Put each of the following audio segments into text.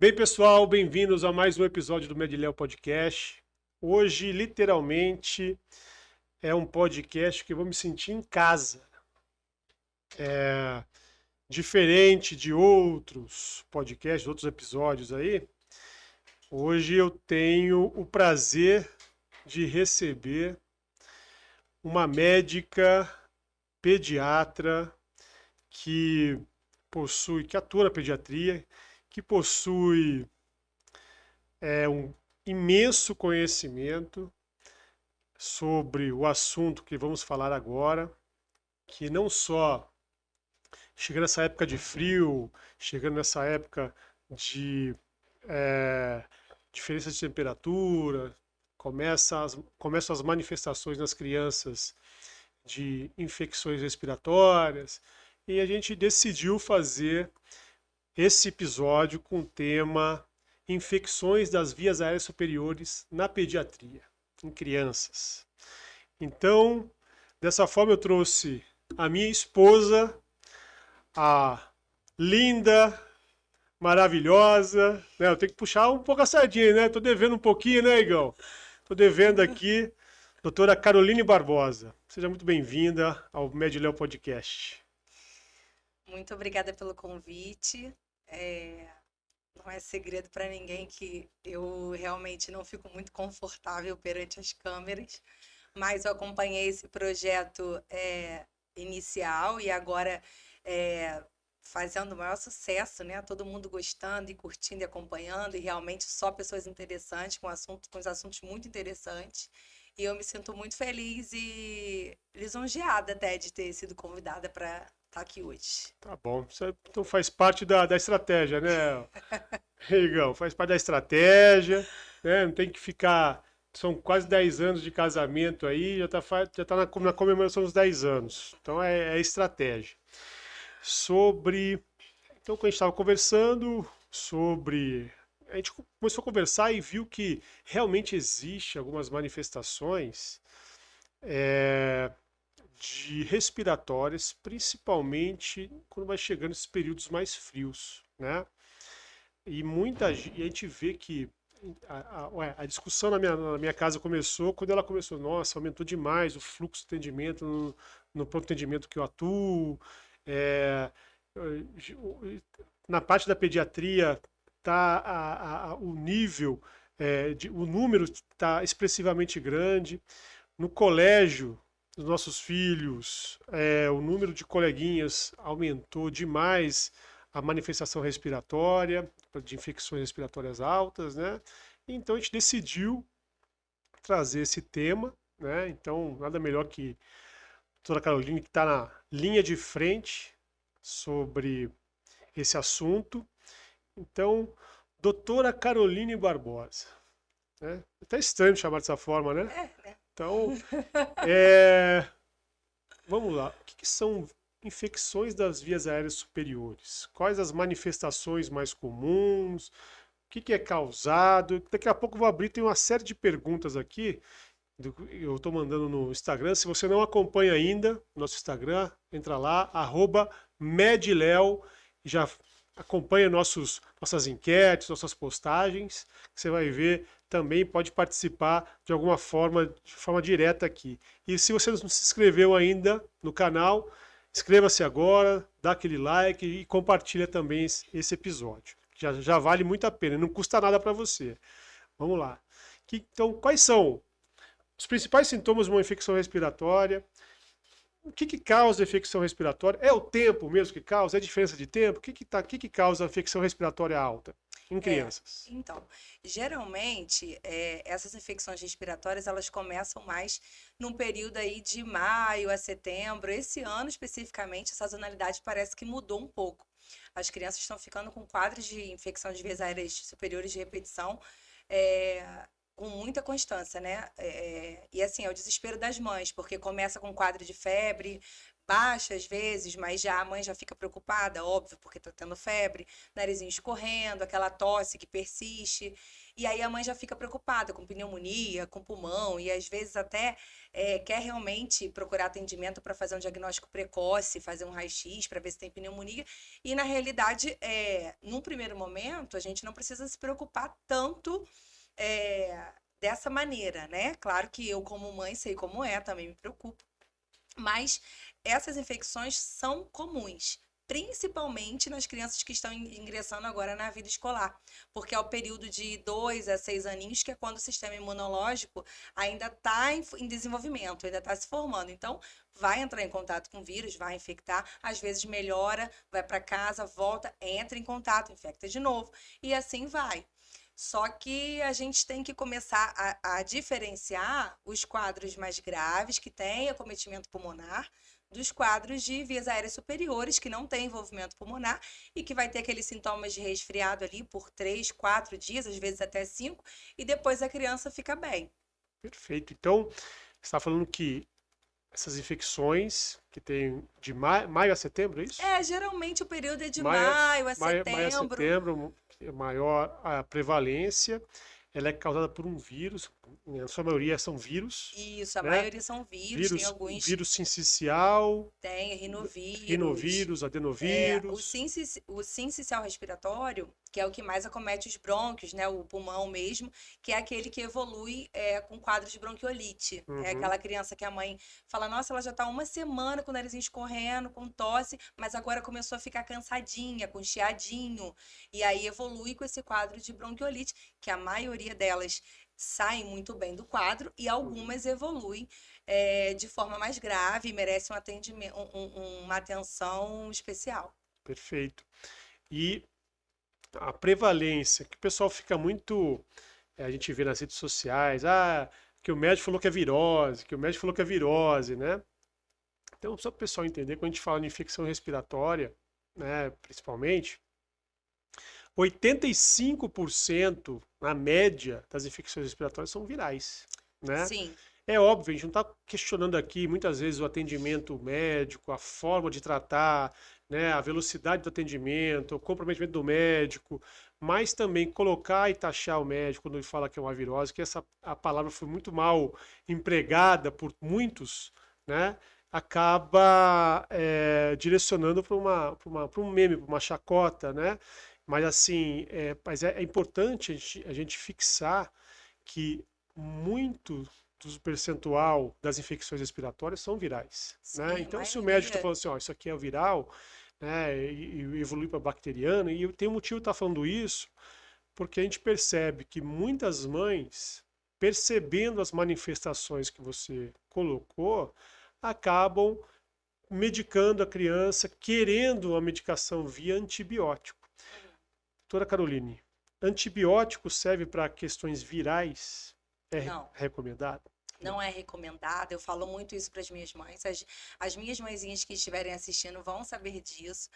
bem, pessoal? Bem-vindos a mais um episódio do Mediléu Podcast. Hoje, literalmente, é um podcast que eu vou me sentir em casa. Diferente de outros podcasts, outros episódios aí, hoje eu tenho o prazer de receber uma médica pediatra que atua na pediatria, que possui um imenso conhecimento sobre o assunto que vamos falar agora, que não só chegando nessa época de frio, chegando nessa época de é, diferença de temperatura, começam as manifestações nas crianças de infecções respiratórias, e a gente decidiu fazer esse episódio com o tema infecções das vias aéreas superiores na pediatria, em crianças. Então, dessa forma eu trouxe a minha esposa, a linda, maravilhosa, né? Eu tenho que puxar um pouco a sardinha, né? Tô devendo um pouquinho, né, Igão? Tô devendo aqui, doutora Caroline Barbosa. Seja muito bem-vinda ao Mediléu Podcast. Muito obrigada pelo convite. Não é segredo para ninguém que eu realmente não fico muito confortável perante as câmeras, mas eu acompanhei esse projeto inicial e agora fazendo o maior sucesso, né? Todo mundo gostando e curtindo e acompanhando, e realmente só pessoas interessantes, com os assuntos muito interessantes. E eu me sinto muito feliz e lisonjeada até de ter sido convidada para estar aqui hoje. Tá bom. Isso então faz parte da estratégia, né, Igão? Faz parte da estratégia, né? Não tem que ficar. São quase 10 anos de casamento aí, já tá na comemoração dos 10 anos. Então é estratégia. Então, quando a gente estava conversando sobre. A gente começou a conversar e viu que realmente existe algumas manifestações é, de respiratórias, principalmente quando vai chegando esses períodos mais frios, né? E a gente vê que a discussão na minha casa começou quando ela começou, nossa, aumentou demais o fluxo de atendimento no pronto atendimento que eu atuo. é, Na parte da pediatria, o nível, o número está expressivamente grande. No colégio dos nossos filhos, o número de coleguinhas aumentou demais, a manifestação respiratória, de infecções respiratórias altas, né? Então a gente decidiu trazer esse tema, né? Então nada melhor que a doutora Caroline, que está na linha de frente sobre esse assunto. Então, doutora Caroline Barbosa, né? É até estranho chamar dessa forma, né? Né? Então, é, vamos lá. O que são infecções das vias aéreas superiores? Quais as manifestações mais comuns? O que é causado? Daqui a pouco eu vou abrir, tem uma série de perguntas aqui. Eu estou mandando no Instagram. Se você não acompanha ainda nosso Instagram, entra lá, @medleo, e já acompanha nossas enquetes, nossas postagens. Você vai ver também, pode participar de alguma forma, de forma direta aqui. E se você não se inscreveu ainda no canal, inscreva-se agora, dá aquele like e compartilha também esse episódio. Já vale muito a pena, não custa nada para você. Vamos lá. Então, quais são os principais sintomas de uma infecção respiratória? O que causa a infecção respiratória? É o tempo mesmo que causa? É a diferença de tempo? O que causa a infecção respiratória alta em É, crianças? então, geralmente, essas infecções respiratórias, elas começam mais num período aí de maio a setembro. Esse ano, especificamente, a sazonalidade parece que mudou um pouco. As crianças estão ficando com quadros de infecção de vias aéreas superiores de repetição, é, com muita constância, né? E assim, é o desespero das mães, porque começa com quadro de febre, baixa às vezes, mas já a mãe já fica preocupada, óbvio, porque tá tendo febre, narizinho escorrendo, aquela tosse que persiste. E aí a mãe já fica preocupada com pneumonia, com pulmão, e às vezes até quer realmente procurar atendimento para fazer um diagnóstico precoce, fazer um raio-x para ver se tem pneumonia. E na realidade, num primeiro momento, a gente não precisa se preocupar tanto dessa maneira, né? Claro que eu, como mãe, sei como é, também me preocupo. Mas essas infecções são comuns, principalmente nas crianças que estão ingressando agora na vida escolar, porque é o período de 2 a 6 aninhos, que é quando o sistema imunológico ainda está em desenvolvimento, ainda está se formando. Então, vai entrar em contato com o vírus, vai infectar, às vezes melhora, vai para casa, volta, entra em contato, infecta de novo, e assim vai. Só que a gente tem que começar a diferenciar os quadros mais graves, que têm acometimento pulmonar, dos quadros de vias aéreas superiores, que não têm envolvimento pulmonar e que vai ter aqueles sintomas de resfriado ali por 3, 4 dias, às vezes até 5, e depois a criança fica bem. Perfeito. Então, você está falando que essas infecções que tem de maio a setembro, é isso? Geralmente o período é de Maio, maio a maio a setembro. setembro, é maior a prevalência, ela é causada por um vírus, na sua maioria são vírus, Isso, a né? maioria são vírus, tem alguns, Vírus sincicial, tem rinovírus. rinovírus, O adenovírus. o sincicial respiratório, que é o que mais acomete os brônquios, né, o pulmão mesmo, que é aquele que evolui com quadro de bronquiolite. É Uhum. aquela criança que a mãe fala, nossa, ela já está uma semana com o narizinho escorrendo, com tosse, mas agora começou a ficar cansadinha, com chiadinho. E aí evolui com esse quadro de bronquiolite, que a maioria delas saem muito bem do quadro e algumas evoluem de forma mais grave e merecem um atendimento, uma atenção especial. Perfeito. E a prevalência, que o pessoal fica muito, a gente vê nas redes sociais, que o médico falou que é virose, que o médico falou que é virose, né? Então, só para o pessoal entender, quando a gente fala de infecção respiratória, né, principalmente, 85% na média das infecções respiratórias são virais, né? Sim, É óbvio, a gente não está questionando aqui muitas vezes o atendimento médico, a forma de tratar, né, a velocidade do atendimento, o comprometimento do médico, mas também colocar e taxar o médico quando ele fala que é uma virose, que a palavra foi muito mal empregada por muitos, né, acaba direcionando para um meme, para uma chacota, né? Mas assim, é importante a gente fixar que muito do percentual das infecções respiratórias são virais, né? sim, a Então, se o médico está maioria. falando assim, ó, isso aqui é viral, né, e evolui para bacteriano, e tem um motivo de estar falando isso, porque a gente percebe que muitas mães, percebendo as manifestações que você colocou, acabam medicando a criança, querendo uma medicação via antibiótico. Doutora Caroline, antibiótico serve para questões virais? É Não, recomendado? Não. não é recomendado. Eu falo muito isso para as minhas mães. As minhas mãezinhas que estiverem assistindo vão saber disso.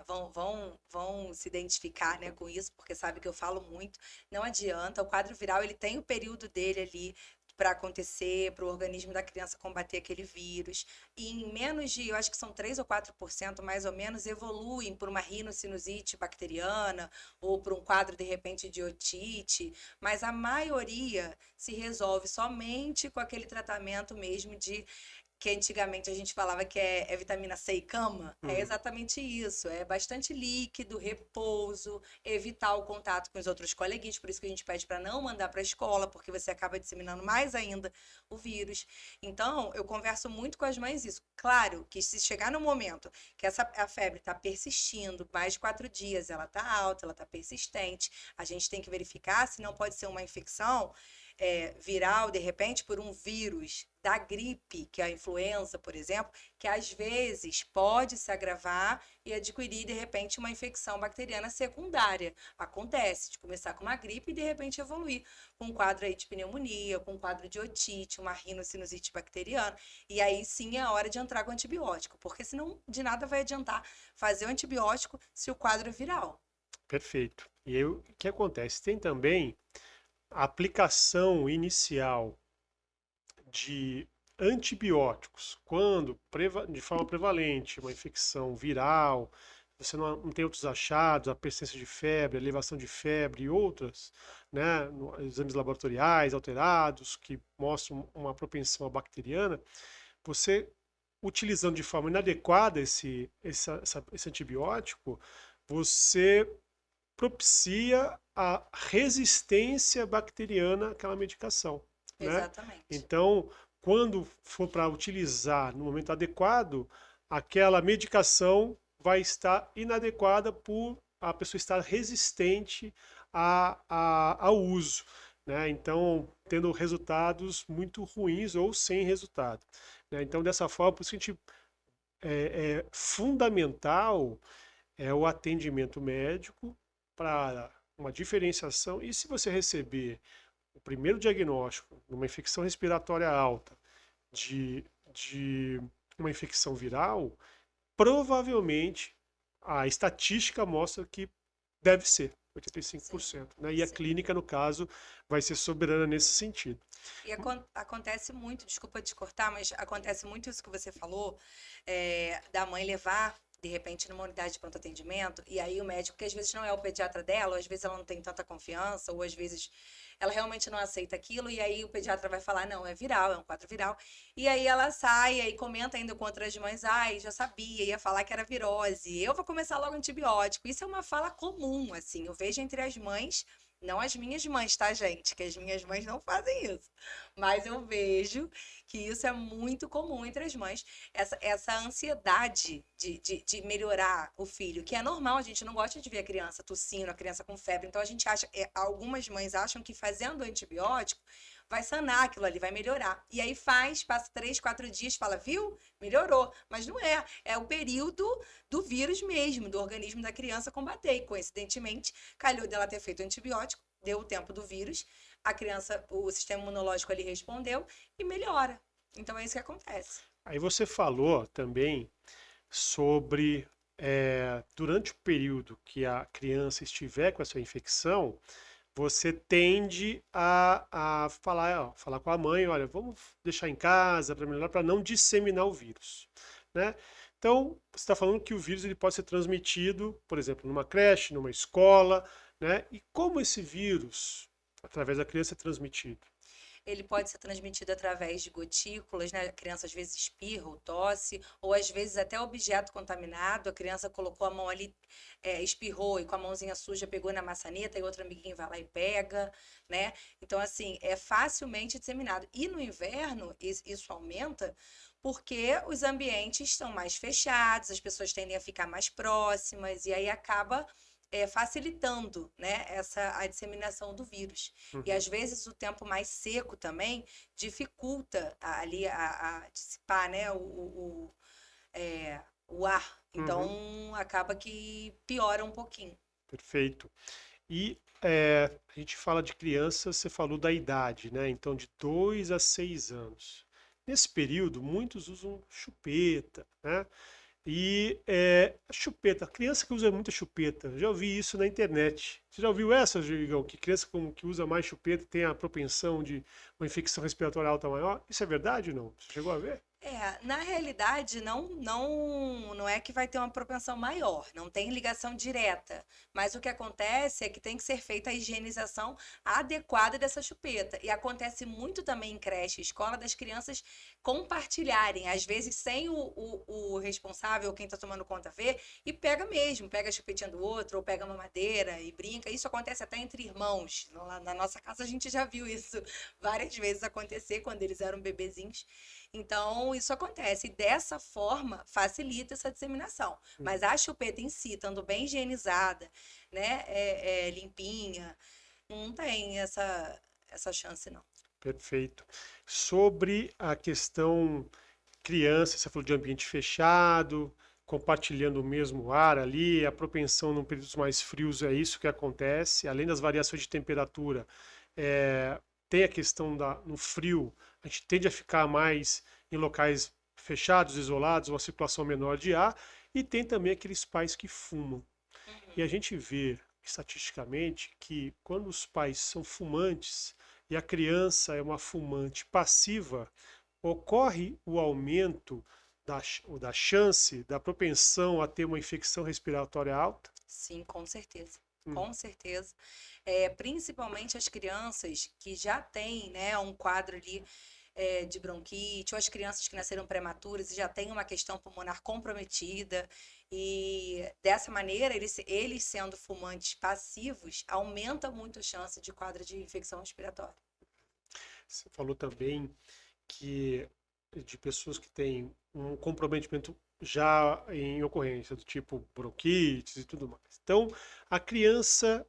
Vão se identificar, né, com isso, porque sabe que eu falo muito. Não adianta, o quadro viral ele tem o período dele ali para acontecer, para o organismo da criança combater aquele vírus. E em menos de, eu acho que são 3 ou 4% mais ou menos, evoluem por uma rinocinusite bacteriana ou por um quadro, de repente, de otite. Mas a maioria se resolve somente com aquele tratamento mesmo de que antigamente a gente falava que é vitamina C e cama, é Uhum. exatamente isso. É bastante líquido, repouso, evitar o contato com os outros coleguinhas, por isso que a gente pede para não mandar para a escola, porque você acaba disseminando mais ainda o vírus. Então, eu converso muito com as mães isso. Claro que se chegar no momento que a febre está persistindo, mais de 4 dias, ela está alta, ela está persistente, a gente tem que verificar se não pode ser uma infecção viral, de repente, por um vírus da gripe, que é a influenza, por exemplo, que às vezes pode se agravar e adquirir, de repente, uma infecção bacteriana secundária. Acontece de começar com uma gripe e, de repente, evoluir com um quadro aí de pneumonia, com um quadro de otite, uma rinocinusite bacteriana. E aí sim é a hora de entrar com antibiótico, porque senão de nada vai adiantar fazer o antibiótico se o quadro é viral. Perfeito. E aí, o que acontece? Tem também a aplicação inicial de antibióticos, quando de forma prevalente uma infecção viral, você não tem outros achados, a persistência de febre, a elevação de febre e outras, né, exames laboratoriais alterados que mostram uma propensão à bacteriana, você utilizando de forma inadequada esse antibiótico, você propicia a resistência bacteriana àquela medicação, né? Exatamente. Então, quando for para utilizar no momento adequado, aquela medicação vai estar inadequada por a pessoa estar resistente ao uso, né? Então, tendo resultados muito ruins ou sem resultado, né? Então, dessa forma, por isso que a gente, é fundamental o atendimento médico para uma diferenciação. E se você receber o primeiro diagnóstico de uma infecção respiratória alta, de uma infecção viral, provavelmente a estatística mostra que deve ser 85%, né? E a Sim. clínica, no caso, vai ser soberana nesse sentido. E acontece muito, desculpa te cortar, mas acontece muito isso que você falou, da mãe levar, de repente, numa unidade de pronto atendimento, e aí o médico, que às vezes não é o pediatra dela, ou às vezes ela não tem tanta confiança, ou às vezes ela realmente não aceita aquilo, e aí o pediatra vai falar, não, é viral, é um quadro viral. E aí ela sai e comenta ainda com outras mães, ai, já sabia, ia falar que era virose, eu vou começar logo antibiótico. Isso é uma fala comum, assim, eu vejo entre as mães, não as minhas mães, tá, gente? Que as minhas mães não fazem isso. Mas eu vejo que isso é muito comum entre as mães. Essa ansiedade de melhorar o filho, que é normal, a gente não gosta de ver a criança tossindo, a criança com febre. Então a gente acha, algumas mães acham que fazendo antibiótico vai sanar aquilo ali, vai melhorar. E aí passa 3, 4 dias, fala, viu? Melhorou. Mas não é. É o período do vírus mesmo, do organismo da criança combater. E, coincidentemente, calhou dela ter feito antibiótico, deu o tempo do vírus, a criança, o sistema imunológico ali respondeu e melhora. Então é isso que acontece. Aí você falou também sobre durante o período que a criança estiver com essa infecção, você tende a falar, ó, falar com a mãe, olha, vamos deixar em casa para melhorar, para não disseminar o vírus, né? Então, você está falando que o vírus ele pode ser transmitido, por exemplo, numa creche, numa escola, né? E como esse vírus, através da criança, é transmitido? Ele pode ser transmitido através de gotículas, né? A criança às vezes espirra ou tosse, ou às vezes até objeto contaminado. A criança colocou a mão ali, espirrou e com a mãozinha suja pegou na maçaneta e outro amiguinho vai lá e pega, né? Então, assim, é facilmente disseminado. E no inverno, isso aumenta porque os ambientes estão mais fechados, as pessoas tendem a ficar mais próximas e aí acaba facilitando, né, a disseminação do vírus. E Uhum, às vezes o tempo mais seco também dificulta ali a dissipar, né, o ar. uhum, Então acaba que piora um pouquinho. perfeito. E a gente fala de crianças, você falou da idade, né? Então, de 2 a 6 anos. Nesse período, muitos usam chupeta, né? E a chupeta, a criança que usa muita chupeta, já ouvi isso na internet. Você já ouviu essa, Gigão? Que criança que usa mais chupeta tem a propensão de uma infecção respiratória alta maior? Isso é verdade ou não? Você chegou a ver? Na realidade, não é que vai ter uma propensão maior, não tem ligação direta. Mas o que acontece é que tem que ser feita a higienização adequada dessa chupeta. E acontece muito também em creche, escola, das crianças compartilharem, às vezes sem o responsável, quem está tomando conta, ver, e pega mesmo, pega a chupetinha do outro, ou pega uma madeira e brinca. Isso acontece até entre irmãos. Lá na nossa casa a gente já viu isso várias vezes acontecer quando eles eram bebezinhos. Então, isso acontece. E dessa forma, facilita essa disseminação. Mas a chupeta em si, estando bem higienizada, né, limpinha, não tem essa chance, não. Perfeito. Sobre a questão criança, você falou de ambiente fechado, compartilhando o mesmo ar ali, a propensão em períodos mais frios, é isso que acontece. Além das variações de temperatura, tem a questão no frio, a gente tende a ficar mais em locais fechados, isolados, uma circulação menor de ar, e tem também aqueles pais que fumam. E a Uhum. gente vê estatisticamente que quando os pais são fumantes e a criança é uma fumante passiva, ocorre o aumento da chance, da propensão a ter uma infecção respiratória alta? Sim, com certeza. Hum, Com certeza. Principalmente as crianças que já têm, né, um quadro ali de bronquite, ou as crianças que nasceram prematuras e já têm uma questão pulmonar comprometida. E dessa maneira, eles sendo fumantes passivos, aumenta muito a chance de quadro de infecção respiratória. Você falou também que de pessoas que têm um comprometimento já em ocorrência, do tipo bronquites e tudo mais. Então, a criança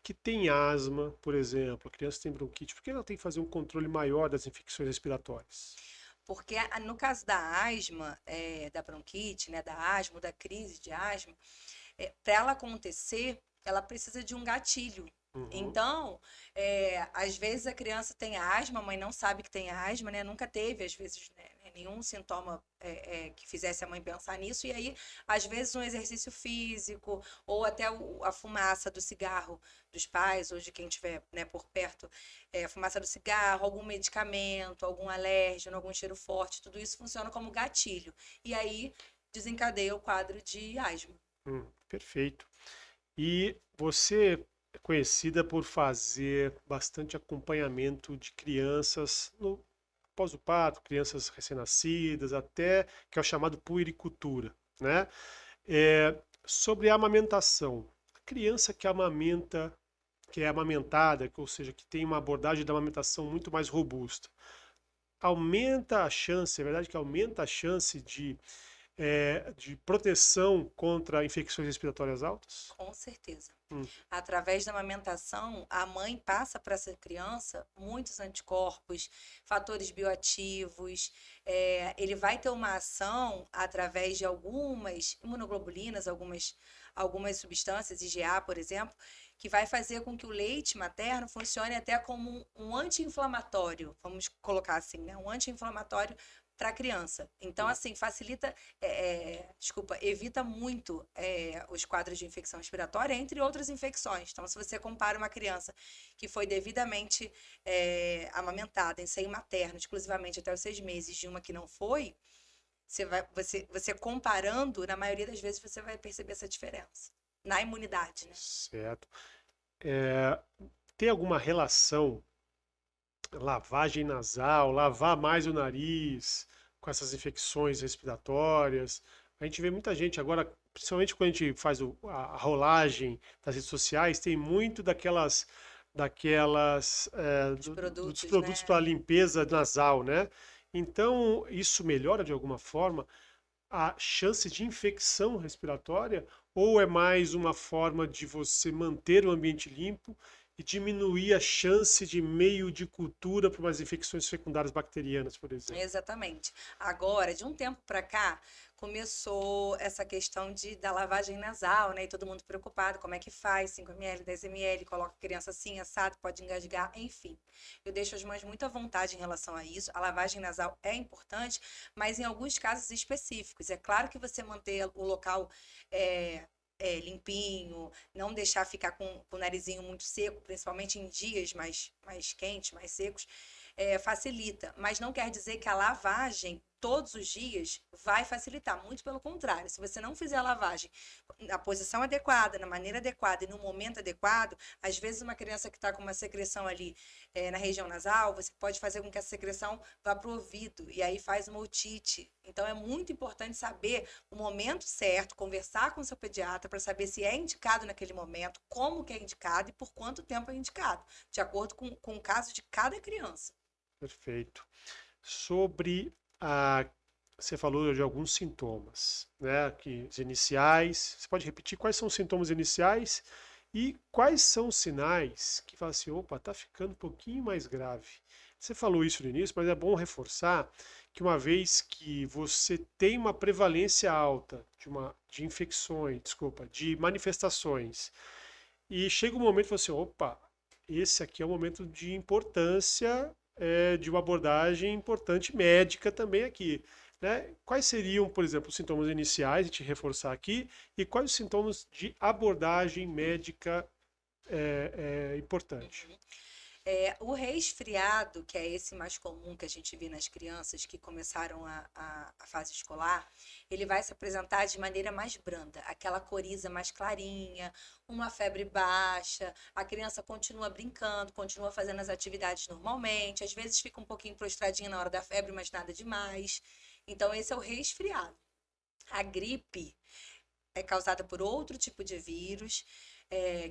que tem asma, por exemplo, a criança que tem bronquite, por que ela tem que fazer um controle maior das infecções respiratórias? Porque no caso da asma, da bronquite, né, da asma, da crise de asma, para ela acontecer, ela precisa de um gatilho. Uhum, Então, às vezes a criança tem asma, a mãe não sabe que tem asma, né? Nunca teve, às vezes, né, nenhum sintoma que fizesse a mãe pensar nisso. E aí, às vezes, um exercício físico ou até a fumaça do cigarro dos pais ou de quem estiver, né, por perto, a fumaça do cigarro, algum medicamento, algum alérgeno, algum cheiro forte, tudo isso funciona como gatilho. E aí desencadeia o quadro de asma. perfeito. E você é conhecida por fazer bastante acompanhamento de crianças no pós o parto, crianças recém-nascidas, até que é o chamado puericultura, né? Sobre a amamentação, a criança que amamenta, que é amamentada, ou seja, que tem uma abordagem da amamentação muito mais robusta, aumenta a chance, é verdade que aumenta a chance de proteção contra infecções respiratórias altas? Com certeza. Hum, Através da amamentação, a mãe passa para essa criança muitos anticorpos, fatores bioativos. Ele vai ter uma ação através de algumas imunoglobulinas, algumas substâncias, IgA, por exemplo, que vai fazer com que o leite materno funcione até como um anti-inflamatório, vamos colocar assim, né? Um anti-inflamatório para a criança. Então, hum. assim, facilita, desculpa, evita muito os quadros de infecção respiratória, entre outras infecções. Então, se você compara uma criança que foi devidamente amamentada em seio materno, exclusivamente até os 6 meses, de uma que não foi, você comparando, na maioria das vezes, você vai perceber essa diferença na imunidade, né? Certo. É, tem alguma relação, lavagem nasal, lavar mais o nariz com essas infecções respiratórias? A gente vê muita gente agora, principalmente quando a gente faz a rolagem das redes sociais, tem muito Os dos produtos, produtos né? para limpeza nasal, né? Então, isso melhora de alguma forma a chance de infecção respiratória ou é mais uma forma de você manter o ambiente limpo e diminuir a chance de meio de cultura para umas infecções secundárias bacterianas, por exemplo? Exatamente. Agora, de um tempo para cá, começou essa questão da lavagem nasal, né? E todo mundo preocupado, como é que faz? 5 ml, 10 ml, coloca a criança assim, assado, pode engasgar, enfim. Eu deixo as mães muito à vontade em relação a isso. A lavagem nasal é importante, mas em alguns casos específicos. É claro que você manter o local limpinho, não deixar ficar com o narizinho muito seco, principalmente em dias mais quentes, mais secos, facilita. Mas não quer dizer que a lavagem todos os dias vai facilitar. Muito pelo contrário. Se você não fizer a lavagem na posição adequada, na maneira adequada e no momento adequado, às vezes uma criança que está com uma secreção ali na região nasal, você pode fazer com que essa secreção vá para o ouvido e aí faz uma otite. Então é muito importante saber o momento certo, conversar com o seu pediatra para saber se é indicado naquele momento, como que é indicado e por quanto tempo é indicado, de acordo com o caso de cada criança. Perfeito. Sobre a. Você falou de alguns sintomas, né? Que, os iniciais. Você pode repetir quais são os sintomas iniciais e quais são os sinais que fala assim, opa, tá ficando um pouquinho mais grave. Você falou isso no início, mas é bom reforçar que uma vez que você tem uma prevalência alta de infecções, desculpa, de manifestações, e chega um momento que você, opa, esse aqui é um momento de importância, de uma abordagem importante médica também aqui, né? Quais seriam, por exemplo, os sintomas iniciais, a gente reforçar aqui, e quais os sintomas de abordagem médica importante? O resfriado, que é esse mais comum que a gente vê nas crianças que começaram a fase escolar, ele vai se apresentar de maneira mais branda, aquela coriza mais clarinha, uma febre baixa, a criança continua brincando, continua fazendo as atividades normalmente, às vezes fica um pouquinho prostradinha na hora da febre, mas nada demais. Então, esse é o resfriado. A gripe é causada por outro tipo de vírus,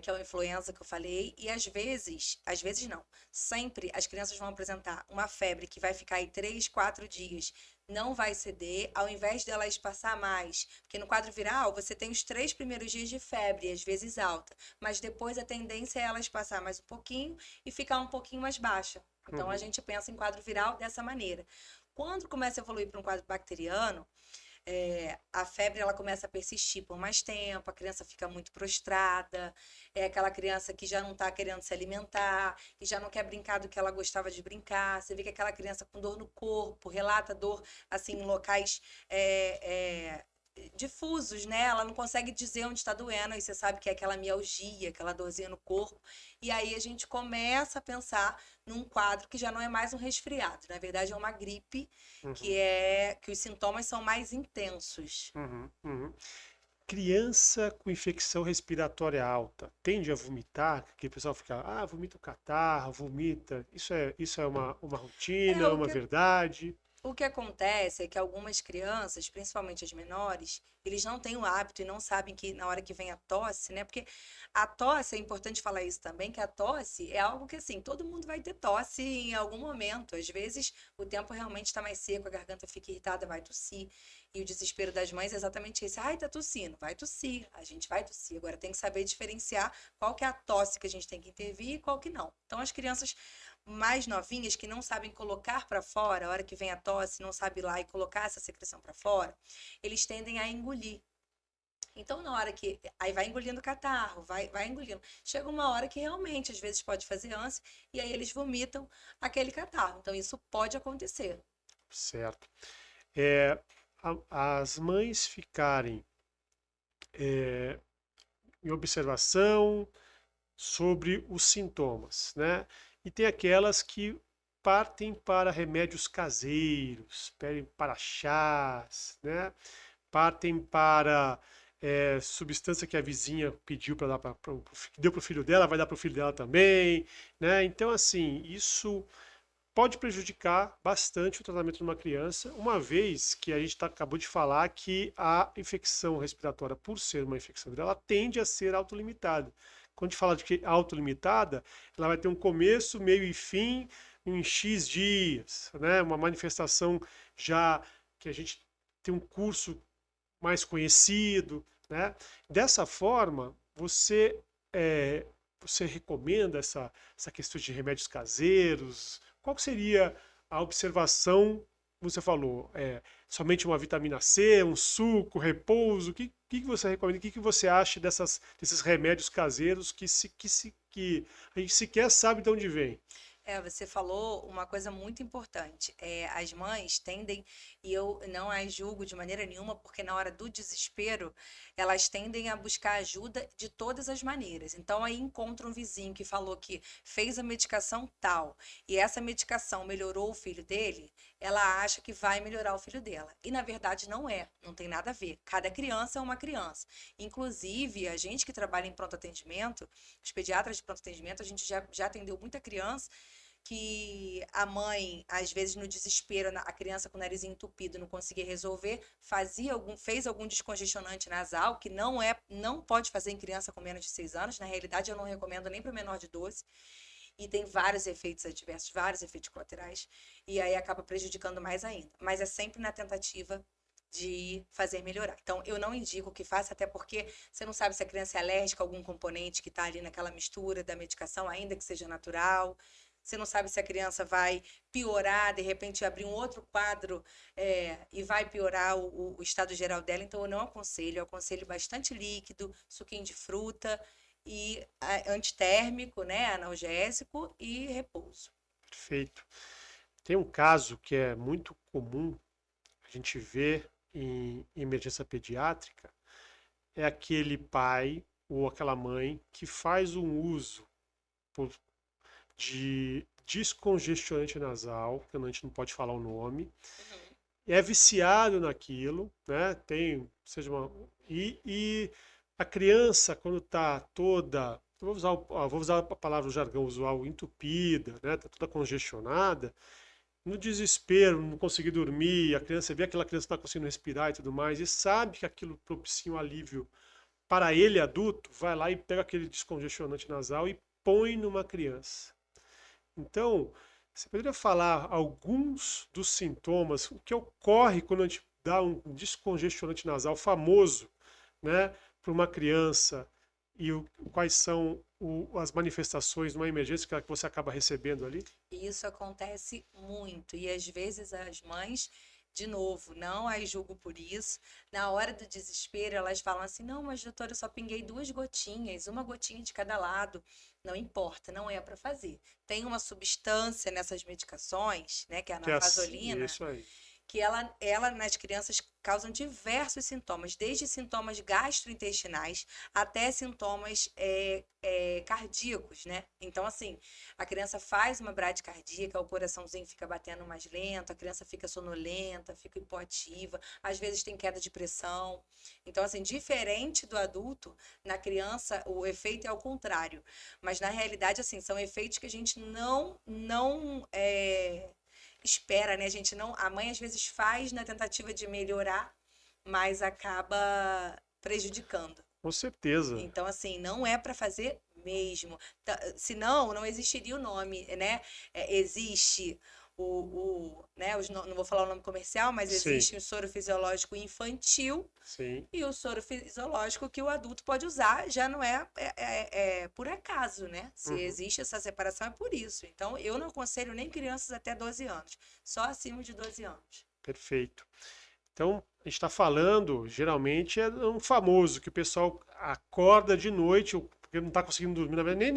que é o influenza que eu falei, e às vezes não, sempre as crianças vão apresentar uma febre que vai ficar aí 3, 4 dias, não vai ceder, ao invés delas passar mais, porque no quadro viral você tem os 3 primeiros dias de febre, às vezes alta, mas depois a tendência é elas passar mais um pouquinho e ficar um pouquinho mais baixa. Então a Uhum. gente pensa em quadro viral dessa maneira. Quando começa a evoluir para um quadro bacteriano, a febre ela começa a persistir por mais tempo, a criança fica muito prostrada, é aquela criança que já não está querendo se alimentar, que já não quer brincar do que ela gostava de brincar. Você vê que aquela criança com dor no corpo, relata dor assim em locais difusos, né? Ela não consegue dizer onde está doendo, e você sabe que é aquela mialgia, aquela dorzinha no corpo. E aí a gente começa a pensar num quadro que já não é mais um resfriado, na verdade é uma gripe Uhum. que os sintomas são mais intensos. Uhum. Uhum. Criança com infecção respiratória alta tende a vomitar, que o pessoal fica, vomita o catarro, vomita. Isso é uma É, rotina, uma verdade. o que acontece é que algumas crianças, principalmente as menores, eles não têm o hábito e não sabem que na hora que vem a tosse, né? Porque a tosse, é importante falar isso também, que a tosse é algo que, assim, todo mundo vai ter tosse em algum momento. Às vezes o tempo realmente está mais seco, a garganta fica irritada, vai tossir. E o desespero das mães é exatamente esse. Ai, tá tossindo. Vai tossir. A gente vai tossir. Agora tem que saber diferenciar qual que é a tosse que a gente tem que intervir e qual que não. Então as crianças mais novinhas que não sabem colocar para fora, a hora que vem a tosse, não sabe ir lá e colocar essa secreção para fora, eles tendem a engolir. Então, na hora que. Aí vai engolindo o catarro, vai engolindo. Chega uma hora que realmente, às vezes, pode fazer ânsia, e aí eles vomitam aquele catarro. Então, isso pode acontecer. Certo. É, as mães ficarem em observação sobre os sintomas, né? E tem aquelas que partem para remédios caseiros, pedem para chás, né? Partem para substância que a vizinha pediu para dar deu para o filho dela, vai dar para o filho dela também, né? Então, assim, isso pode prejudicar bastante o tratamento de uma criança, uma vez que a gente acabou de falar que a infecção respiratória, por ser uma infecção viral, ela tende a ser autolimitada. Quando a gente fala de que autolimitada, ela vai ter um começo, meio e fim em X dias, né? Uma manifestação já que a gente tem um curso mais conhecido, né? Dessa forma, você recomenda essa questão de remédios caseiros? Qual que seria a observação? Você falou, somente uma vitamina C, um suco, repouso. O que você recomenda? O que você acha desses remédios caseiros que a gente sequer sabe de onde vem? Você falou uma coisa muito importante. As mães tendem, e eu não as julgo de maneira nenhuma, porque na hora do desespero, elas tendem a buscar ajuda de todas as maneiras. Então, aí encontra um vizinho que falou que fez a medicação tal, e essa medicação melhorou o filho dele, ela acha que vai melhorar o filho dela. E na verdade não é, não tem nada a ver. Cada criança é uma criança. Inclusive, a gente que trabalha em pronto atendimento, os pediatras de pronto atendimento, a gente já atendeu muita criança que a mãe, às vezes no desespero, a criança com o nariz entupido não conseguia resolver, fez algum descongestionante nasal, que não pode fazer em criança com menos de 6 anos, na realidade eu não recomendo nem para menor de 12, e tem vários efeitos adversos, vários efeitos colaterais, e aí acaba prejudicando mais ainda. Mas é sempre na tentativa de fazer melhorar. Então, eu não indico que faça, até porque você não sabe se a criança é alérgica a algum componente que está ali naquela mistura da medicação, ainda que seja natural. Você não sabe se a criança vai piorar, de repente abrir um outro quadro e vai piorar o estado geral dela. Então, eu não aconselho. Eu aconselho bastante líquido, suquinho de fruta e antitérmico, né, analgésico e repouso. Perfeito. Tem um caso que é muito comum a gente ver em emergência pediátrica, é aquele pai ou aquela mãe que faz um uso por de descongestionante nasal, que a gente não pode falar o nome, Uhum. é viciado naquilo, né? E a criança quando está toda, vou usar a palavra o jargão usual, entupida, né? Tá toda congestionada, no desespero, não conseguir dormir, a criança vê aquela criança que não está conseguindo respirar e tudo mais, e sabe que aquilo propicia um alívio para ele adulto, vai lá e pega aquele descongestionante nasal e põe numa criança. Então, você poderia falar alguns dos sintomas, o que ocorre quando a gente dá um descongestionante nasal famoso, né, para uma criança e quais são as manifestações numa emergência que você acaba recebendo ali? E isso acontece muito. E às vezes as mães, de novo, não as julgo por isso. Na hora do desespero, elas falam assim: não, mas doutora, eu só pinguei 2 gotinhas, uma gotinha de cada lado. Não importa, não é para fazer. Tem uma substância nessas medicações, né, que é a anafazolina, Isso aí. que ela nas crianças causam diversos sintomas, desde sintomas gastrointestinais até sintomas cardíacos, né? Então, assim, a criança faz uma bradicardia, o coraçãozinho fica batendo mais lento, a criança fica sonolenta, fica hipoativa, às vezes tem queda de pressão. Então, assim, diferente do adulto, na criança o efeito é ao contrário. Mas, na realidade, assim, são efeitos que a gente não espera, né? A gente não, a mãe às vezes faz na tentativa de melhorar, mas acaba prejudicando. Com certeza. Então, assim, não é para fazer mesmo. Senão, não existiria o nome, né? Existe né? Não vou falar o nome comercial, mas Sim, existe o soro fisiológico infantil sim. e o soro fisiológico que o adulto pode usar, já não é por acaso, né? Se Uhum, existe essa separação é por isso. Então, eu não aconselho nem crianças até 12 anos, só acima de 12 anos. perfeito. Então, a gente está falando, geralmente é um famoso que o pessoal acorda de noite, porque não está conseguindo dormir, na verdade,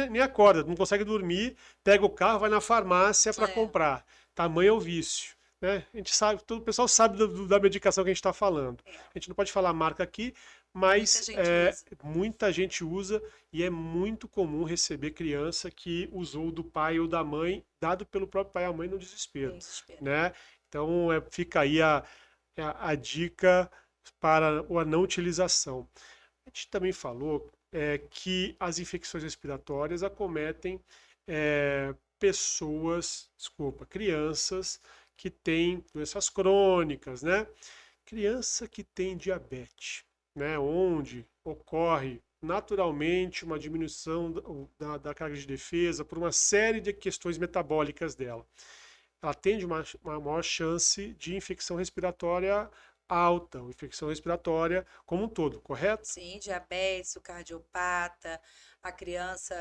nem acorda, não consegue dormir, pega o carro, vai na farmácia para É, comprar. Tamanho é o vício. Né? A gente sabe, todo o pessoal sabe da medicação que a gente está falando. é. A gente não pode falar a marca aqui, Muita mas gente usa. muita gente usa e é muito comum receber criança que usou do pai ou da mãe, dado pelo próprio pai ou mãe no desespero. Um desespero. Né? Então, fica aí a dica para a não utilização. A gente também falou que as infecções respiratórias acometem crianças que têm doenças crônicas, né? Criança que tem diabetes, né? Onde ocorre naturalmente uma diminuição da carga de defesa por uma série de questões metabólicas dela. Ela tem uma maior chance de infecção respiratória alta, ou infecção respiratória como um todo, correto? Sim, diabetes, o cardiopata, a criança,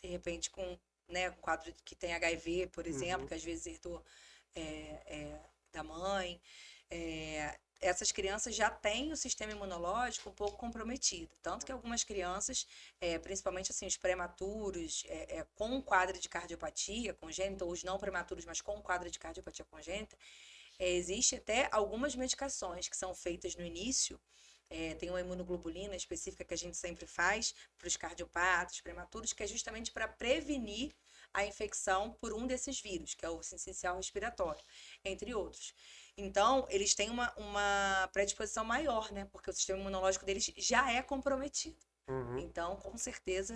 de repente, com, né, um quadro que tem HIV, por exemplo, Uhum, que às vezes herdou da mãe. Essas crianças já têm o sistema imunológico um pouco comprometido. Tanto que algumas crianças, principalmente assim, os prematuros, com um quadro de cardiopatia congênita, ou os não prematuros, mas com um quadro de cardiopatia congênita, existe até algumas medicações que são feitas no início. Tem uma imunoglobulina específica que a gente sempre faz para os cardiopatas prematuros, que é justamente para prevenir a infecção por um desses vírus, que é o sincicial respiratório, entre outros. Então, eles têm uma predisposição maior, né? Porque o sistema imunológico deles já é comprometido. uhum. Então, com certeza,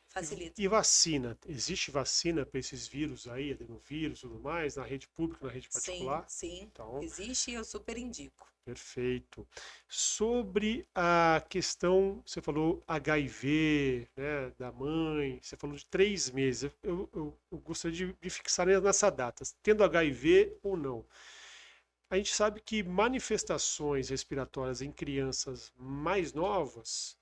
facilita. E vacina? Existe vacina para esses vírus aí, adenovírus e tudo mais, na rede pública, na rede Sim, particular? sim, Então, existe e eu super indico. perfeito. Sobre a questão, você falou HIV, né, da mãe, você falou de 3 meses. Eu gostaria de fixar nessa data, tendo HIV ou não. A gente sabe que manifestações respiratórias em crianças mais novas,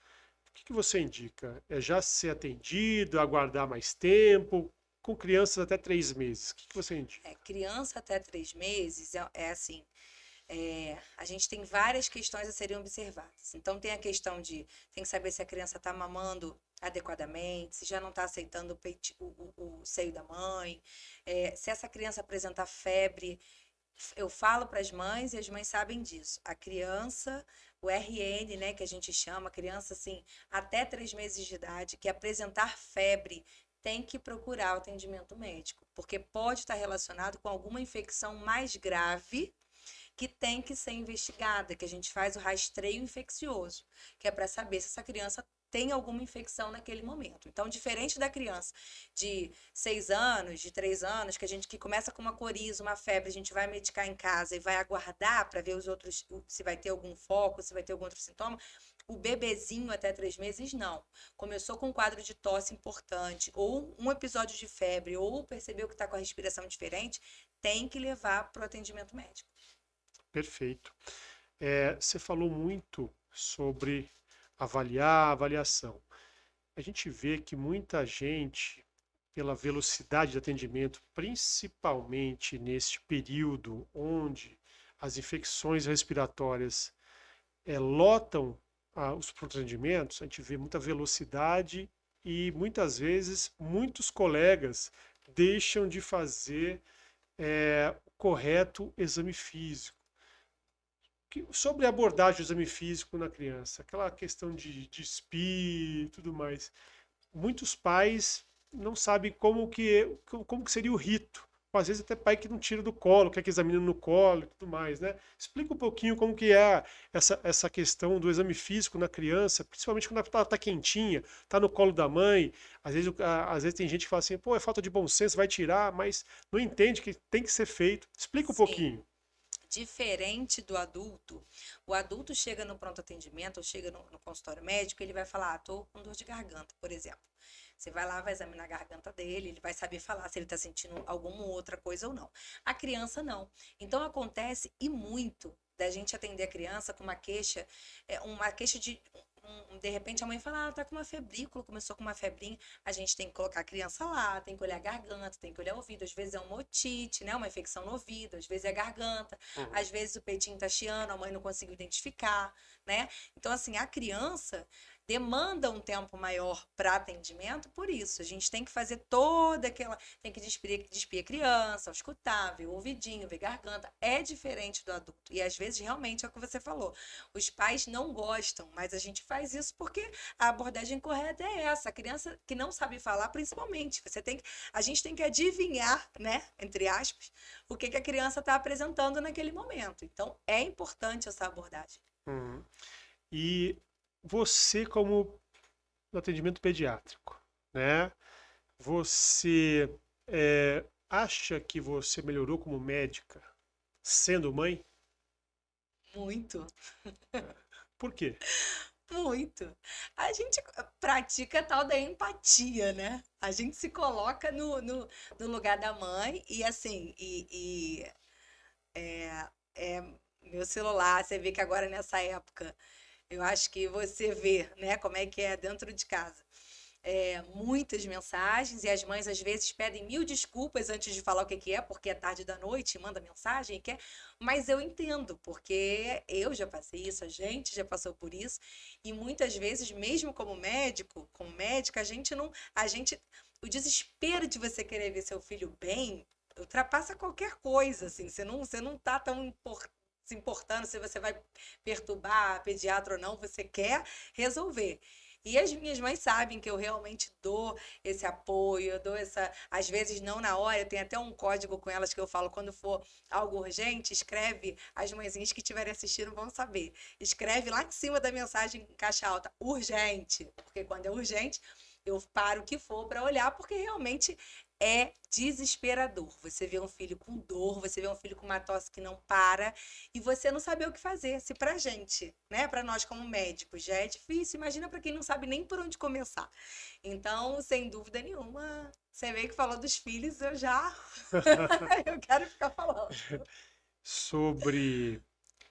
o que você indica? É já ser atendido, aguardar mais tempo? Com crianças até 3 meses, o que você indica? Criança até 3 meses é assim. A gente tem várias questões a serem observadas. Então, tem a questão tem que saber se a criança está mamando adequadamente, se já não está aceitando o seio da mãe, se essa criança apresentar febre. Eu falo para as mães e as mães sabem disso. A criança, o RN, né, que a gente chama, criança assim, até 3 meses de idade, que apresentar febre tem que procurar o atendimento médico, porque pode estar relacionado com alguma infecção mais grave que tem que ser investigada, que a gente faz o rastreio infeccioso, que é para saber se essa criança tem alguma infecção naquele momento. Então, diferente da criança de 6 anos, de 3 anos, que começa com uma coriza, uma febre, a gente vai medicar em casa e vai aguardar para ver os outros, se vai ter algum foco, se vai ter algum outro sintoma. O bebezinho até 3 meses, não. Começou com um quadro de tosse importante, ou um episódio de febre, ou percebeu que está com a respiração diferente, tem que levar para o atendimento médico. Perfeito. Você falou muito sobre avaliar a avaliação. A gente vê que muita gente, pela velocidade de atendimento, principalmente neste período onde as infecções respiratórias lotam os procedimentos, a gente vê muita velocidade e muitas vezes muitos colegas deixam de fazer o correto exame físico. Sobre a abordagem do exame físico na criança, aquela questão de SPI e tudo mais, muitos pais não sabem como que seria o rito. Às vezes até pai que não tira do colo, quer que examine no colo e tudo mais, né? Explica um pouquinho como que é essa questão do exame físico na criança, principalmente quando ela está quentinha, está no colo da mãe. Às vezes tem gente que fala assim, pô, é falta de bom senso, vai tirar, mas não entende que tem que ser feito. Explica um Sim. pouquinho. Diferente do adulto, o adulto chega no pronto atendimento ou chega no consultório médico, ele vai falar, tô com dor de garganta, por exemplo. Você vai lá, vai examinar a garganta dele, ele vai saber falar se ele está sentindo alguma outra coisa ou não. A criança não. Então acontece e muito da gente atender a criança com uma queixa de repente a mãe fala, tá com uma febrícula, começou com uma febrinha, a gente tem que colocar a criança lá, tem que olhar a garganta, tem que olhar o ouvido, às vezes é uma otite, né, uma infecção no ouvido, às vezes é a garganta, às vezes o peitinho tá chiando, a mãe não conseguiu identificar, né? Então assim, a criança demanda um tempo maior para atendimento, por isso, a gente tem que fazer tem que despir a criança, escutar, ver o ouvidinho, ver garganta, é diferente do adulto, e às vezes realmente é o que você falou, os pais não gostam, mas a gente faz isso porque a abordagem correta é essa, a criança que não sabe falar, principalmente, a gente tem que adivinhar, né, entre aspas, o que a criança está apresentando naquele momento, então é importante essa abordagem. Uhum. E você, como no atendimento pediátrico, né? Você acha que você melhorou como médica sendo mãe? Muito. Por quê? Muito. A gente pratica a tal da empatia, né? A gente se coloca no lugar da mãe e assim, meu celular, você vê que agora nessa época, eu acho que você vê, né, como é que é dentro de casa. Muitas mensagens e as mães às vezes pedem 1000 desculpas antes de falar o que é, porque é tarde da noite, manda mensagem e quer, mas eu entendo, porque eu já passei isso, a gente já passou por isso, e muitas vezes, mesmo como médico, como médica, o desespero de você querer ver seu filho bem ultrapassa qualquer coisa, assim, você não tá se importando se você vai perturbar a pediatra ou não, você quer resolver. E as minhas mães sabem que eu realmente dou esse apoio, eu dou às vezes não na hora, eu tenho até um código com elas que eu falo, quando for algo urgente, escreve, as mãezinhas que estiverem assistindo vão saber. Escreve lá em cima da mensagem em caixa alta, urgente, porque quando é urgente, eu paro o que for para olhar, porque realmente é desesperador. Você vê um filho com dor, você vê um filho com uma tosse que não para e você não saber o que fazer. Se pra gente, né, para nós como médicos, já é difícil, imagina para quem não sabe nem por onde começar. Então, sem dúvida nenhuma, você vê que falou dos filhos, eu já eu quero ficar falando. Sobre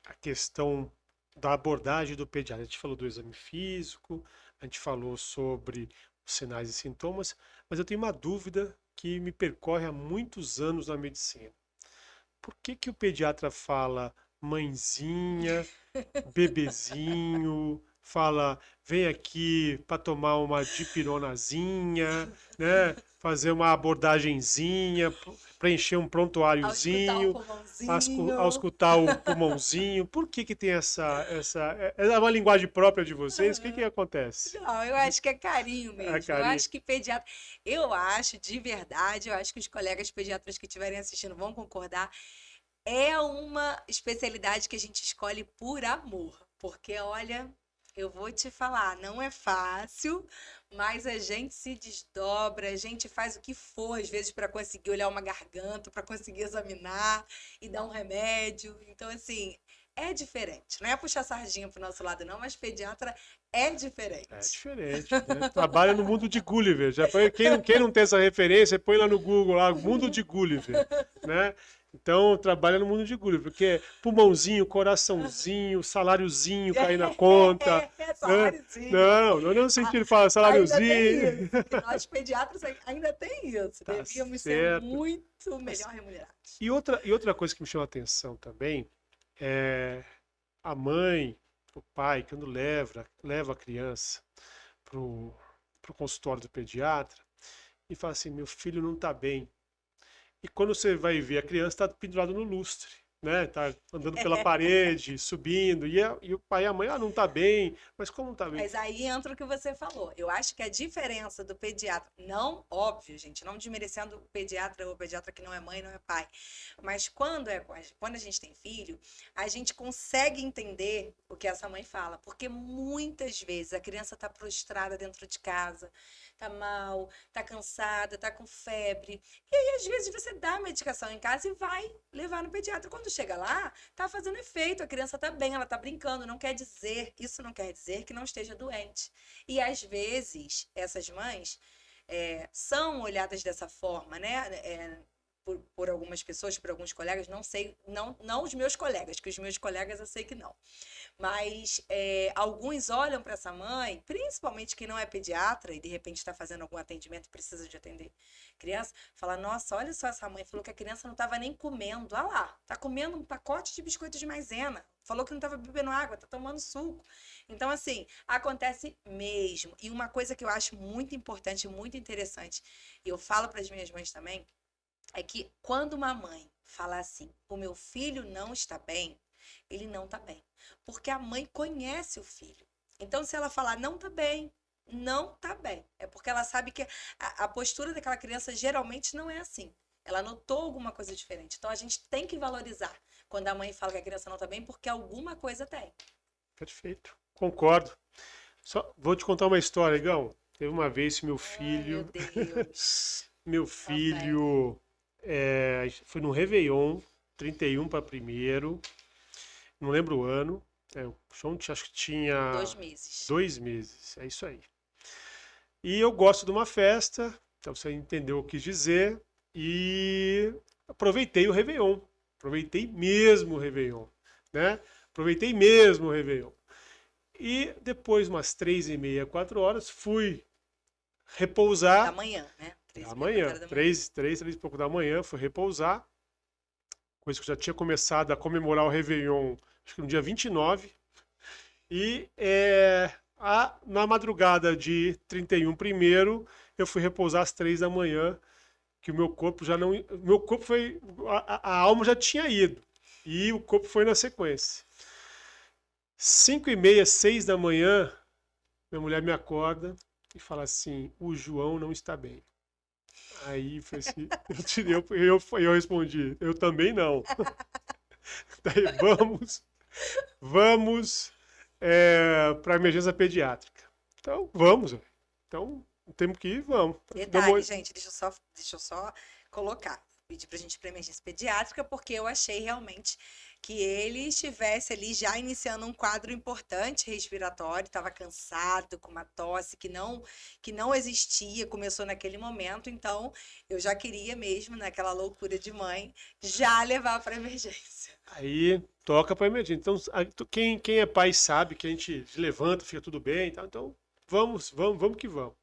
a questão da abordagem do pediatra. A gente falou do exame físico, a gente falou sobre os sinais e sintomas, mas eu tenho uma dúvida que me percorre há muitos anos na medicina. Por que o pediatra fala mãezinha, bebezinho, fala vem aqui para tomar uma dipironazinha, né? fazer uma abordagenzinha, preencher um Auscultar o prontuáriozinho, pulmãozinho. auscultar o pulmãozinho. Por que que tem é uma linguagem própria de vocês? O que que acontece? Não, eu acho que é carinho A mesmo. Eu carinha. acho que pediatra. Eu acho, de verdade, eu acho que os colegas pediatras que estiverem assistindo vão concordar. É uma especialidade que a gente escolhe por amor. Porque, olha, eu vou te falar, não é fácil, mas a gente se desdobra, a gente faz o que for, às vezes, para conseguir olhar uma garganta, para conseguir examinar e dar um remédio. Então, assim, é diferente. Não é puxar sardinha pro nosso lado, não, mas pediatra é É diferente. diferente, né? Trabalha no mundo de Gulliver. Quem não tem essa referência, põe lá no Google, lá, mundo de Gulliver, né? Então, trabalha no mundo de Gulliver, porque é pulmãozinho, coraçãozinho, saláriozinho cair na conta, né? Saláriozinho. Não no sentido de falar Ainda tem saláriozinho. isso. E nós pediatras ainda tem isso. Tá Devíamos ser certo. muito melhor remunerados. E outra coisa que me chamou a atenção também é a mãe, o pai, quando leva a criança pro consultório do pediatra e fala assim, meu filho não está bem. E quando você vai ver, a criança está pendurada no lustre, né? Tá andando pela parede, subindo, e o pai e a mãe, não está bem, mas como não está bem? Mas aí entra o que você falou. Eu acho que a diferença do pediatra, não, óbvio, gente, não desmerecendo o pediatra ou o pediatra que não é mãe, não é pai, mas quando a gente tem filho, a gente consegue entender o que essa mãe fala, porque muitas vezes a criança está prostrada dentro de casa, tá mal, tá cansada, tá com febre. E aí, às vezes, você dá a medicação em casa e vai levar no pediatra. Quando chega lá, tá fazendo efeito, a criança tá bem, ela tá brincando. Isso não quer dizer que não esteja doente. E às vezes, essas mães são olhadas dessa forma, né? Por algumas pessoas, por alguns colegas, não sei, não os meus colegas, que os meus colegas eu sei que não. Mas alguns olham para essa mãe, principalmente quem não é pediatra e de repente está fazendo algum atendimento e precisa de atender criança, fala, nossa, olha só, essa mãe falou que a criança não estava nem comendo. Ah lá, tá comendo um pacote de biscoito de maisena. Falou que não estava bebendo água, tá tomando suco. Então, assim, acontece mesmo. E uma coisa que eu acho muito importante, muito interessante, e eu falo para as minhas mães também, é que quando uma mãe fala assim, o meu filho não está bem, ele não está bem. Porque a mãe conhece o filho. Então, se ela falar não está bem, não está bem. É porque ela sabe que a postura daquela criança geralmente não é assim. Ela notou alguma coisa diferente. Então, a gente tem que valorizar quando a mãe fala que a criança não está bem, porque alguma coisa tem. Perfeito, concordo. Só vou te contar uma história, Igão. Teve uma vez que meu Ai, meu filho, Deus. meu Só velho. filho foi no Réveillon, 31 para primeiro, não lembro o ano. O João acho que tinha 2 meses. 2 meses, é isso aí. E eu gosto de uma festa, então você entendeu o que eu quis dizer, e aproveitei o Réveillon. Aproveitei mesmo o Réveillon, né? Aproveitei mesmo o Réveillon. E depois, umas 3h30, 4 horas, fui Da repousar. manhã, né? 3h30, Amanhã, 4 da manhã. 3 e pouco da manhã, fui repousar. Coisa que eu já tinha começado a comemorar o Réveillon, acho que no dia 29. E na madrugada de 31 primeiro, eu fui repousar às 3 da manhã, que o meu corpo já não. Meu corpo foi. A alma já tinha ido. E o corpo foi na sequência. 5h30, 6 da manhã, minha mulher me acorda e fala assim: o João não está bem. Aí foi assim, eu respondi: eu também não. Daí vamos para emergência pediátrica. Então vamos, véio. Então temos que ir, vamos. Detalhe, gente, deixa eu só colocar. Pedi pra gente ir pra emergência pediátrica, porque eu achei realmente que ele estivesse ali já iniciando um quadro importante respiratório, estava cansado, com uma tosse que não existia, começou naquele momento, então eu já queria mesmo, naquela loucura de mãe, já levar para emergência. Aí toca para emergência. Então quem é pai sabe que a gente se levanta, fica tudo bem, tá? Então vamos que vamos.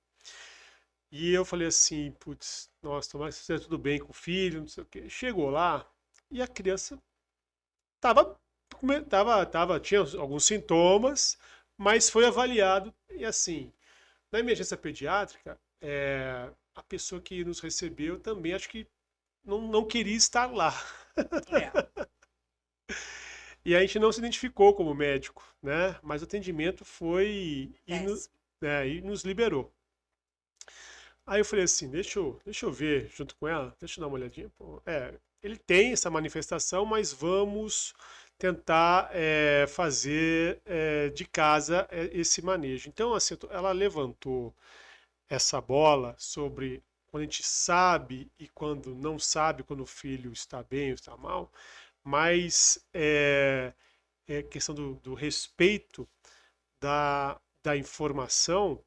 E eu falei assim, putz, nossa, tomara que esteja tudo bem com o filho, não sei o quê. Chegou lá e a criança tinha alguns sintomas, mas foi avaliado. E assim, na emergência pediátrica, a pessoa que nos recebeu também acho que não queria estar lá. É, E a gente não se identificou como médico, né? Mas o atendimento foi péssimo. e nos liberou. Aí eu falei assim, deixa eu ver junto com ela, deixa eu dar uma olhadinha. Pô, ele tem essa manifestação, mas vamos tentar fazer de casa esse manejo. Então, assim, ela levantou essa bola sobre quando a gente sabe e quando não sabe, quando o filho está bem ou está mal, mas questão do respeito da informação,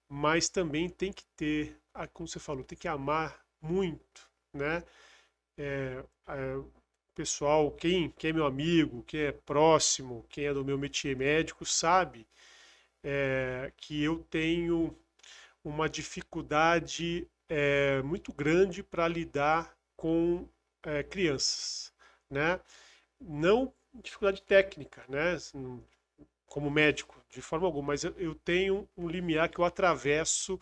mas também tem que ter, como você falou, tem que amar muito, né? O pessoal, quem é meu amigo, quem é próximo, quem é do meu métier médico, sabe que eu tenho uma dificuldade muito grande para lidar com crianças, né? Não dificuldade técnica, né? Assim, como médico, de forma alguma, mas eu tenho um limiar que eu atravesso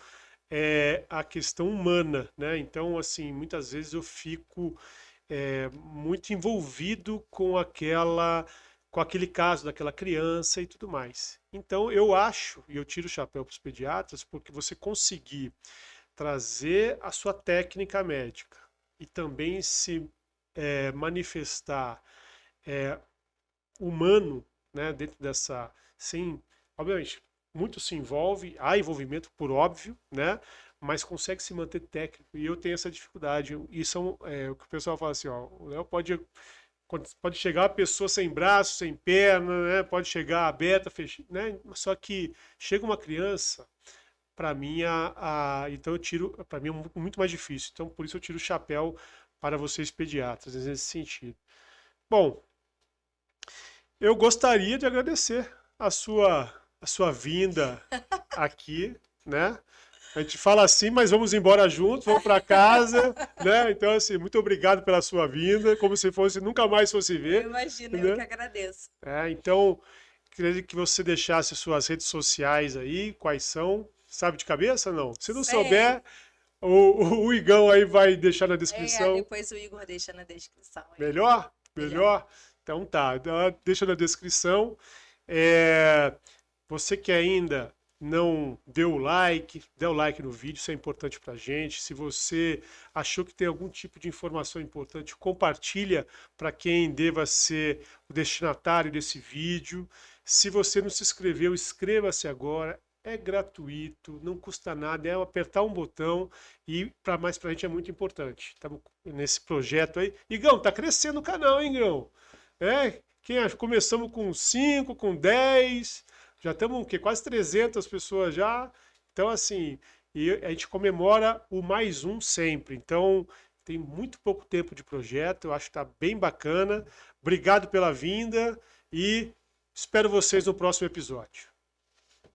a questão humana, né? Então, assim, muitas vezes eu fico muito envolvido com aquele caso daquela criança e tudo mais. Então, eu acho, e eu tiro o chapéu para os pediatras, porque você conseguir trazer a sua técnica médica e também se manifestar humano, né, dentro dessa, sim, obviamente, muito se envolve, há envolvimento por óbvio, né, mas consegue se manter técnico, e eu tenho essa dificuldade, e são, o que o pessoal fala assim, ó, o Léo pode chegar a pessoa sem braço, sem perna, né, pode chegar aberta, fechada, né, só que chega uma criança, para mim, então eu tiro, para mim é muito mais difícil, então por isso eu tiro o chapéu para vocês pediatras, nesse sentido. Bom, eu gostaria de agradecer a sua vinda aqui, né? A gente fala assim, mas vamos embora juntos, vamos para casa, né? Então, assim, muito obrigado pela sua vinda, como se fosse nunca mais fosse Eu ver, imagino, eu que né? agradeço. Então, queria que você deixasse suas redes sociais aí, quais são? Sabe de cabeça, não? Se não souber, Sei. o Igão aí vai deixar na descrição. Depois o Igor deixa na descrição aí. Melhor? Melhor. Melhor? Então tá, deixa na descrição. É, você que ainda não deu o like, dê o like no vídeo, isso é importante pra gente. Se você achou que tem algum tipo de informação importante, compartilha para quem deva ser o destinatário desse vídeo. Se você não se inscreveu, inscreva-se agora. É gratuito, não custa nada, é apertar um botão e mais pra gente é muito importante. Estamos nesse projeto aí. Igão, tá crescendo o canal, hein, Igão? Começamos com 5, com 10, já estamos o quê? Quase 300 pessoas já. Então, assim, e a gente comemora o mais um sempre. Então, tem muito pouco tempo de projeto, eu acho que está bem bacana. Obrigado pela vinda e espero vocês no próximo episódio.